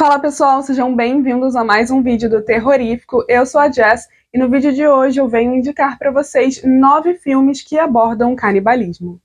Fala pessoal, sejam bem-vindos a mais um vídeo do Terrorífico. Eu sou a Jess e no vídeo de hoje eu venho indicar para vocês 9 filmes que abordam canibalismo.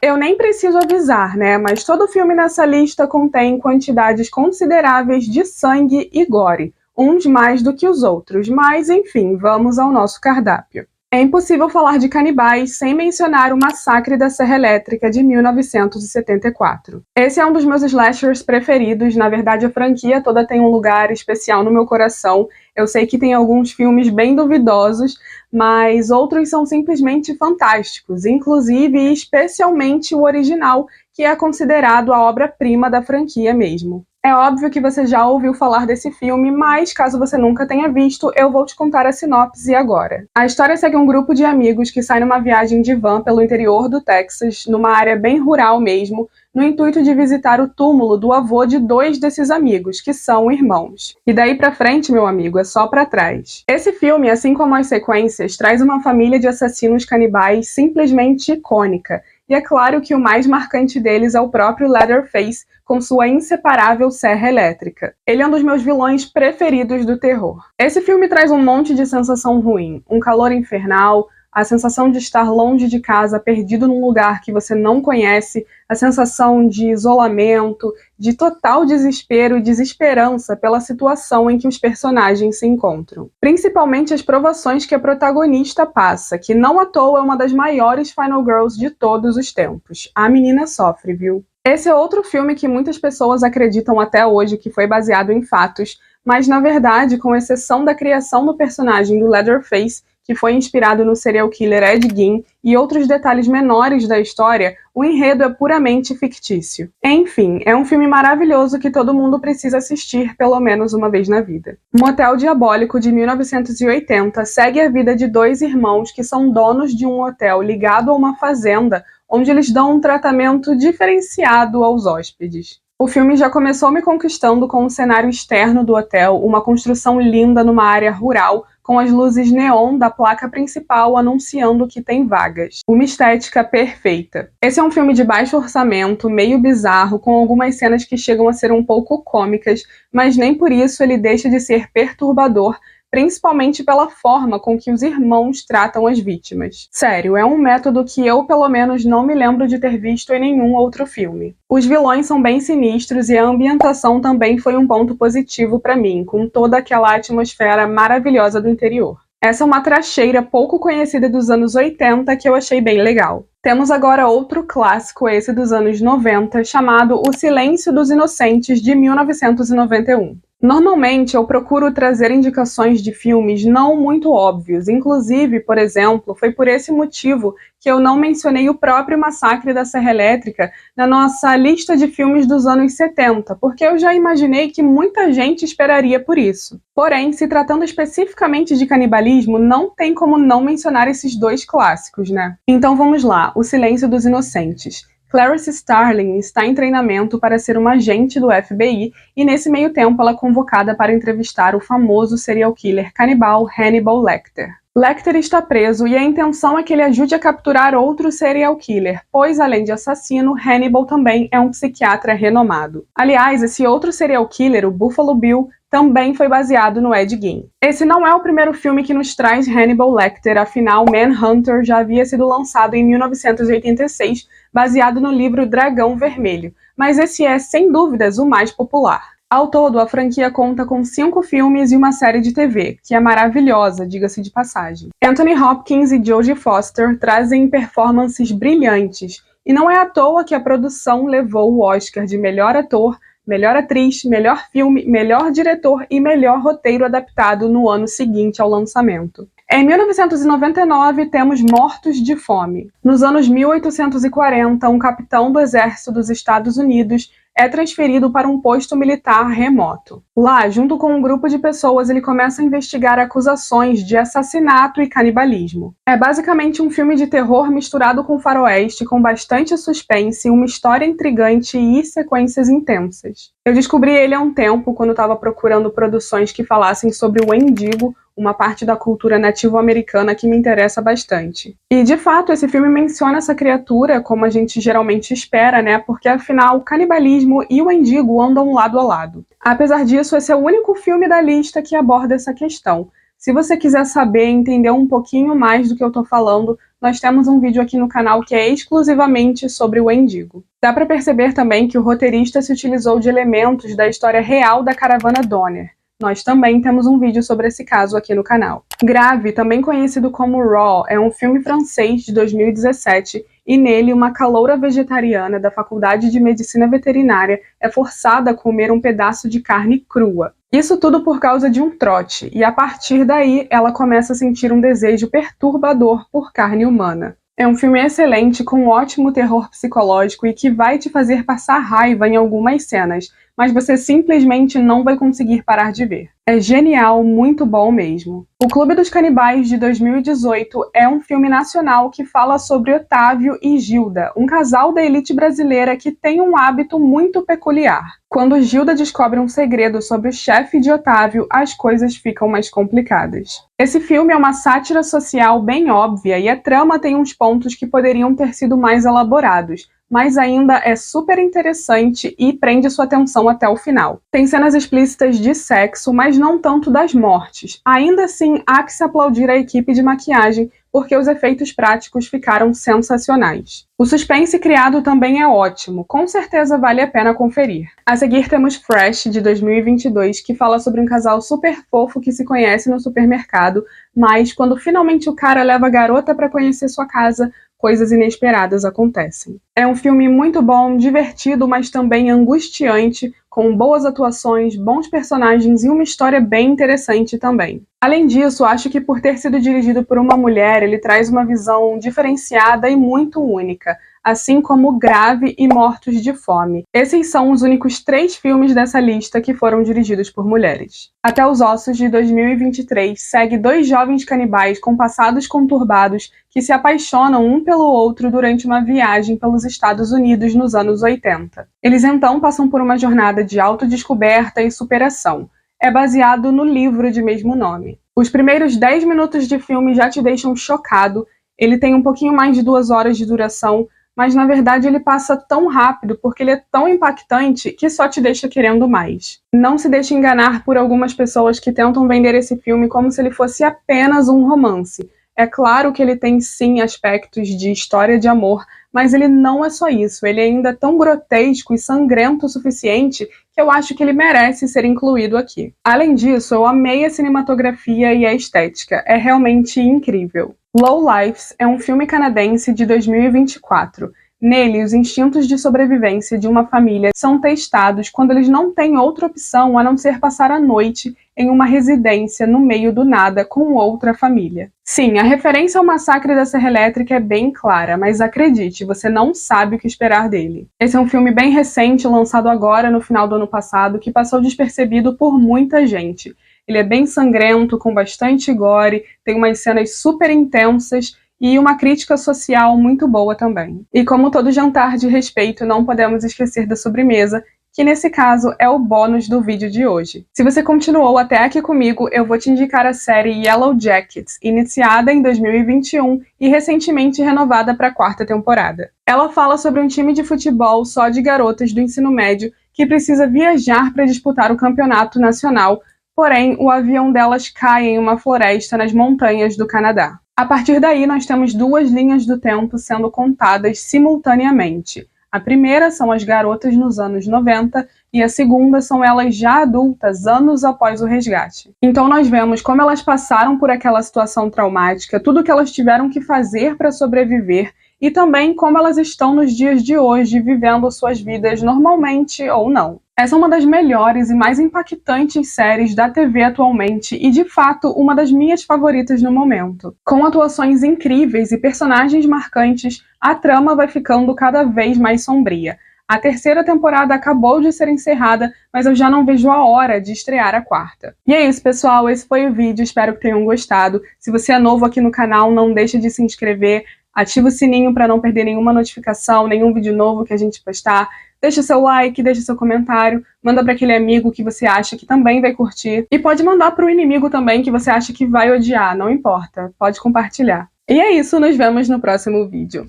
Eu nem preciso avisar, né? Mas todo filme nessa lista contém quantidades consideráveis de sangue e gore, uns mais do que os outros, mas enfim, vamos ao nosso cardápio. É impossível falar de canibais sem mencionar o Massacre da Serra Elétrica de 1974. Esse é um dos meus slashers preferidos, na verdade a franquia toda tem um lugar especial no meu coração. Eu sei que tem alguns filmes bem duvidosos, mas outros são simplesmente fantásticos, inclusive e especialmente o original, que é considerado a obra-prima da franquia mesmo. É óbvio que você já ouviu falar desse filme, mas caso você nunca tenha visto, eu vou te contar a sinopse agora. A história segue um grupo de amigos que sai numa viagem de van pelo interior do Texas, numa área bem rural mesmo, no intuito de visitar o túmulo do avô de 2 desses amigos, que são irmãos. E daí pra frente, meu amigo, é só pra trás. Esse filme, assim como as sequências, traz uma família de assassinos canibais simplesmente icônica. E é claro que o mais marcante deles é o próprio Leatherface, com sua inseparável serra elétrica. Ele é um dos meus vilões preferidos do terror. Esse filme traz um monte de sensação ruim, um calor infernal, a sensação de estar longe de casa, perdido num lugar que você não conhece, a sensação de isolamento, de total desespero e desesperança pela situação em que os personagens se encontram. Principalmente as provações que a protagonista passa, que não à toa é uma das maiores Final Girls de todos os tempos. A menina sofre, viu? Esse é outro filme que muitas pessoas acreditam até hoje que foi baseado em fatos, mas na verdade, com exceção da criação do personagem do Leatherface, que foi inspirado no serial killer Ed Gein, e outros detalhes menores da história, o enredo é puramente fictício. Enfim, é um filme maravilhoso que todo mundo precisa assistir pelo menos uma vez na vida. Motel Diabólico, de 1980, segue a vida de 2 irmãos que são donos de um hotel ligado a uma fazenda, onde eles dão um tratamento diferenciado aos hóspedes. O filme já começou me conquistando com o cenário externo do hotel, uma construção linda numa área rural, com as luzes neon da placa principal anunciando que tem vagas. Uma estética perfeita. Esse é um filme de baixo orçamento, meio bizarro, com algumas cenas que chegam a ser um pouco cômicas, mas nem por isso ele deixa de ser perturbador, principalmente pela forma com que os irmãos tratam as vítimas. Sério, é um método que eu, pelo menos, não me lembro de ter visto em nenhum outro filme. Os vilões são bem sinistros e a ambientação também foi um ponto positivo para mim, com toda aquela atmosfera maravilhosa do interior. Essa é uma trecheira pouco conhecida dos anos 80 que eu achei bem legal. Temos agora outro clássico, esse dos anos 90, chamado O Silêncio dos Inocentes, de 1991. Normalmente eu procuro trazer indicações de filmes não muito óbvios, inclusive, por exemplo, foi por esse motivo que eu não mencionei o próprio Massacre da Serra Elétrica na nossa lista de filmes dos anos 70, porque eu já imaginei que muita gente esperaria por isso. Porém, se tratando especificamente de canibalismo, não tem como não mencionar esses 2 clássicos, né? Então vamos lá, O Silêncio dos Inocentes. Clarice Starling está em treinamento para ser uma agente do FBI e nesse meio tempo ela é convocada para entrevistar o famoso serial killer canibal Hannibal Lecter. Lecter está preso e a intenção é que ele ajude a capturar outro serial killer, pois além de assassino, Hannibal também é um psiquiatra renomado. Aliás, esse outro serial killer, o Buffalo Bill, também foi baseado no Ed Gein. Esse não é o primeiro filme que nos traz Hannibal Lecter, afinal Manhunter já havia sido lançado em 1986, baseado no livro Dragão Vermelho, mas esse é, sem dúvidas, o mais popular. Ao todo, a franquia conta com 5 filmes e uma série de TV, que é maravilhosa, diga-se de passagem. Anthony Hopkins e Jodie Foster trazem performances brilhantes, e não é à toa que a produção levou o Oscar de melhor ator, melhor atriz, melhor filme, melhor diretor e melhor roteiro adaptado no ano seguinte ao lançamento. Em 1999, temos Mortos de Fome. Nos anos 1840, um capitão do exército dos Estados Unidos é transferido para um posto militar remoto. Lá, junto com um grupo de pessoas, ele começa a investigar acusações de assassinato e canibalismo. É basicamente um filme de terror misturado com faroeste, com bastante suspense, uma história intrigante e sequências intensas. Eu descobri ele há um tempo, quando estava procurando produções que falassem sobre o Wendigo, uma parte da cultura nativo-americana que me interessa bastante. E, de fato, esse filme menciona essa criatura, como a gente geralmente espera, né? Porque, afinal, o canibalismo e o Wendigo andam lado a lado. Apesar disso, esse é o único filme da lista que aborda essa questão. Se você quiser saber e entender um pouquinho mais do que eu estou falando, nós temos um vídeo aqui no canal que é exclusivamente sobre o Wendigo. Dá para perceber também que o roteirista se utilizou de elementos da história real da caravana Donner. Nós também temos um vídeo sobre esse caso aqui no canal. Grave, também conhecido como Raw, é um filme francês de 2017 e nele uma caloura vegetariana da Faculdade de Medicina Veterinária é forçada a comer um pedaço de carne crua. Isso tudo por causa de um trote, e a partir daí ela começa a sentir um desejo perturbador por carne humana. É um filme excelente, com um ótimo terror psicológico e que vai te fazer passar raiva em algumas cenas, mas você simplesmente não vai conseguir parar de ver. É genial, muito bom mesmo. O Clube dos Canibais, de 2018, é um filme nacional que fala sobre Otávio e Gilda, um casal da elite brasileira que tem um hábito muito peculiar. Quando Gilda descobre um segredo sobre o chefe de Otávio, as coisas ficam mais complicadas. Esse filme é uma sátira social bem óbvia e a trama tem uns pontos que poderiam ter sido mais elaborados, mas ainda é super interessante e prende sua atenção até o final. Tem cenas explícitas de sexo, mas não tanto das mortes. Ainda assim, há que se aplaudir a equipe de maquiagem, porque os efeitos práticos ficaram sensacionais. O suspense criado também é ótimo, com certeza vale a pena conferir. A seguir temos Fresh, de 2022, que fala sobre um casal super fofo que se conhece no supermercado, mas quando finalmente o cara leva a garota para conhecer sua casa, coisas inesperadas acontecem. É um filme muito bom, divertido, mas também angustiante, com boas atuações, bons personagens e uma história bem interessante também. Além disso, acho que por ter sido dirigido por uma mulher, ele traz uma visão diferenciada e muito única, assim como Grave e Mortos de Fome. Esses são os únicos 3 filmes dessa lista que foram dirigidos por mulheres. Até os Ossos, de 2023, segue 2 jovens canibais com passados conturbados que se apaixonam um pelo outro durante uma viagem pelos Estados Unidos nos anos 80. Eles então passam por uma jornada de autodescoberta e superação. É baseado no livro de mesmo nome. Os primeiros 10 minutos de filme já te deixam chocado. Ele tem um pouquinho mais de 2 horas de duração, mas na verdade ele passa tão rápido porque ele é tão impactante que só te deixa querendo mais. Não se deixe enganar por algumas pessoas que tentam vender esse filme como se ele fosse apenas um romance. É claro que ele tem sim aspectos de história de amor, mas ele não é só isso, ele ainda é tão grotesco e sangrento o suficiente que eu acho que ele merece ser incluído aqui. Além disso, eu amei a cinematografia e a estética, é realmente incrível. Low Lives é um filme canadense de 2024. Nele, os instintos de sobrevivência de uma família são testados quando eles não têm outra opção a não ser passar a noite em uma residência no meio do nada com outra família. Sim, a referência ao massacre da Serra Elétrica é bem clara, mas acredite, você não sabe o que esperar dele. Esse é um filme bem recente, lançado agora no final do ano passado, que passou despercebido por muita gente. Ele é bem sangrento, com bastante gore, tem umas cenas super intensas e uma crítica social muito boa também. E como todo jantar de respeito, não podemos esquecer da sobremesa, que nesse caso é o bônus do vídeo de hoje. Se você continuou até aqui comigo, eu vou te indicar a série Yellow Jackets, iniciada em 2021 e recentemente renovada para a 4ª temporada. Ela fala sobre um time de futebol só de garotas do ensino médio que precisa viajar para disputar o campeonato nacional, porém o avião delas cai em uma floresta nas montanhas do Canadá. A partir daí, nós temos 2 linhas do tempo sendo contadas simultaneamente. A primeira são as garotas nos anos 90 e a segunda são elas já adultas, anos após o resgate. Então nós vemos como elas passaram por aquela situação traumática, tudo que elas tiveram que fazer para sobreviver e também como elas estão nos dias de hoje, vivendo suas vidas normalmente ou não. Essa é uma das melhores e mais impactantes séries da TV atualmente e, de fato, uma das minhas favoritas no momento. Com atuações incríveis e personagens marcantes, a trama vai ficando cada vez mais sombria. A terceira temporada acabou de ser encerrada, mas eu já não vejo a hora de estrear a quarta. E é isso, pessoal, esse foi o vídeo, espero que tenham gostado. Se você é novo aqui no canal, não deixe de se inscrever, ativa o sininho para não perder nenhuma notificação, nenhum vídeo novo que a gente postar. Deixa seu like, deixa seu comentário, manda para aquele amigo que você acha que também vai curtir. E pode mandar para o inimigo também que você acha que vai odiar, não importa, pode compartilhar. E é isso, nos vemos no próximo vídeo.